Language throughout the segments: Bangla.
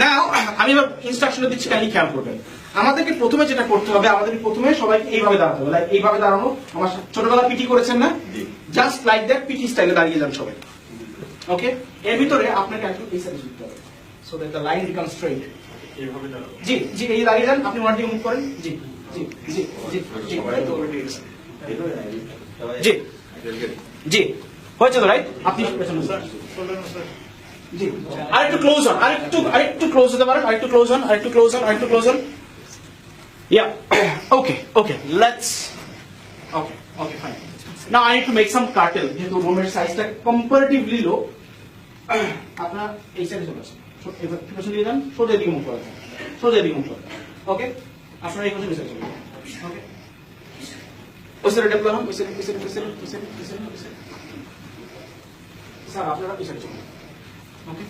নাও আমি এবার ইনস্ট্রাকশন দিচ্ছি, কাইন্ডলি খেয়াল করবেন। আমাদেরকে প্রথমে যেটা করতে হবে, আমাদেরকে প্রথমে সবাইকে এইভাবে দাঁড়াতে হবে, লাইক এইভাবে দাঁড়ানো। আমার ছোটবেলা পিটি করেছেন না, জাস্ট লাইক দ্যাট পিটি স্টাইলে দাঁড়িয়ে যান সবাই। ওকে, এর ভিতরে আপনাকে একটু এই সাইডে ঝুঁকতে হবে, so that the line become straight. এইভাবে দাঁড়াবো। জি জি, এই দাঁড়িয়ে যান, আপনি ওয়ান দিকে মুভ করেন। জি জি জি জি জি জি জি, হয়েছে তো রাইট? আপনি পেছনে জি, আরেকটু ক্লোজ হন, আরেকটু ক্লোজ হতে পারেন, আরেকটু ক্লোজ হন, আরেকটু ক্লোজ হন, আরেকটু ক্লোজ হন। Yeah, okay okay, let's okay okay fine. Now I need to make some cartel, যেহেতু রুমের সাইজটা কম্পারেটিভলি লো। আপনারা এই সাইডে চলে আসেন, এবার পেছনে দিয়ে যান, সোজা দিকে মুখ করেন, সোজা দিকে মুখ করেন। ওকে, আপনারা এই পেছনে চলে যান। ওকে, ওই সাইডে ডেভেলপ হন, ওই সাইডে ওই সাইডে ওই সাইডে ওই সাইডে ওই সাইডে ওই সাইডে। স্যার আপনারা এই সাইডে চলে যান। ওকে,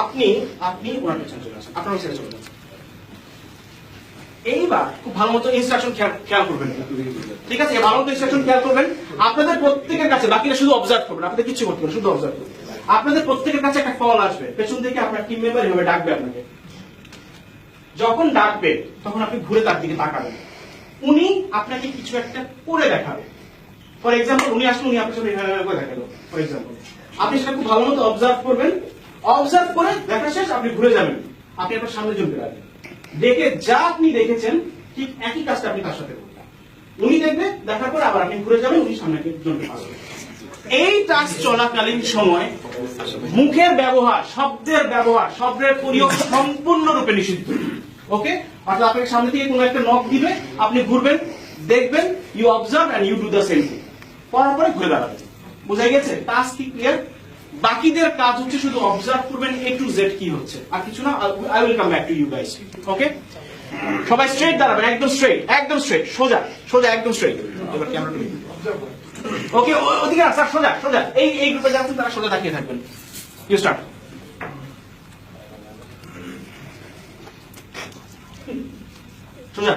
আপনি আপনি ওনার পেছনে চলে আসেন, আপনার ওই সাইডে চলে যাচ্ছেন। এইবার খুব ভালো মতো ইনস্ট্রাকশন খেয়াল করবেন, ঠিক আছে? ভালো মতো ইনস্ট্রাকশন খেয়াল করবেন। আপনাদের প্রত্যেকের কাছে, বাকিরা শুধু অবজার্ভ করবেন, আপনাদের কিছু করতে হবে, শুধু অবজার্ভ করবেন। আপনাদের প্রত্যেকের কাছে একটা কল আসবে, পেছন থেকে আপনার টিম মেম্বার এভাবে ডাকবে আপনাকে। যখন ডাকবে তখন আপনি ঘুরে তার দিকে তাকাবেন, উনি আপনাকে কিছু একটা করে দেখাবে। ফর এক্সাম্পল, উনি আসলে উনি আপনার সামনে এভাবে করে দেখালো, ফর এক্সাম্পল। আপনি সেটা খুব ভালো মতো অবজার্ভ করবেন, অবজার্ভ করে দেখা শেষ আপনি ঘুরে যাবেন, আপনি আপনার সামনে জমতে রাখবেন। দেখে যা আপনি দেখেছেন ঠিক একই কাজটা আপনি তার সাথে করবেন। উনি দেখবে, দেখার পর আবার আপনি ঘুরে যাবেন, উনি সামনে জমতে পারবেন। এই টাস্ক চলাকালীন সময় মুখের ব্যবহার, শব্দের ব্যবহার, শব্দের প্রয়োগ সম্পূর্ণরূপে নিষিদ্ধ। ওকে, অর্থাৎ আপনাকে সামনে থেকে কোনো একটা নক দিবে, আপনি ঘুরবেন, দেখবেন, you observe and you do the same thing. করার পরে ঘুরে দাঁড়াবেন। বুঝা গেছে? টাস্ক কি ক্লিয়ার? বাকিদের কাজ হচ্ছে শুধু অবজার্ভ করবেন এ টু জেড কি হচ্ছে, আর কিছু না। I will come back to you guys. Okay, সবাই স্ট্রেট দাঁড়াবেন, একদম স্ট্রেট, একদম স্ট্রেট, সোজা সোজা, একদম স্ট্রেট। এবার ক্যামেরা টু ওকে, ওদিকে স্যার, সোজা সোজা, এই গ্রুপে যাচ্ছেন তারা সোজা তাকিয়ে থাকবেন। You start. সোজা।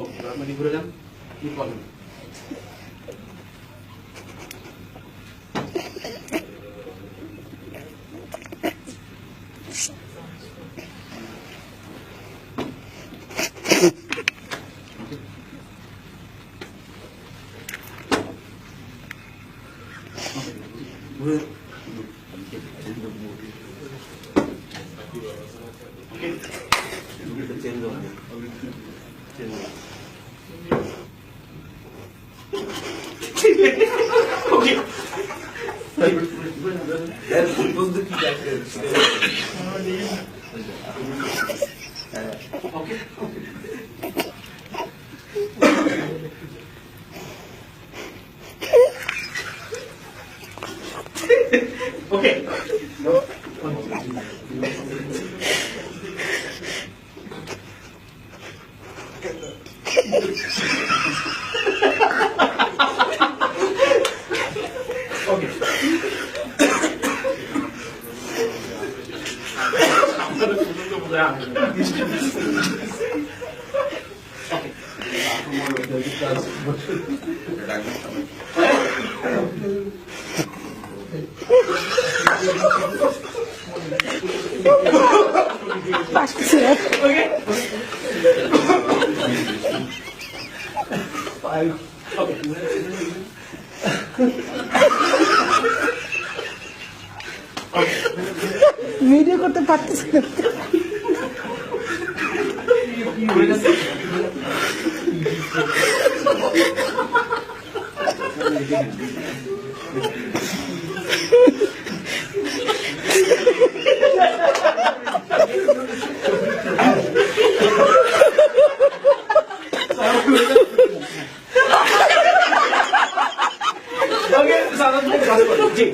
ওকে, আপনি ঘুরে যান, কি বলেন? Okay. ভিডিও করতে পারতেছি না। জি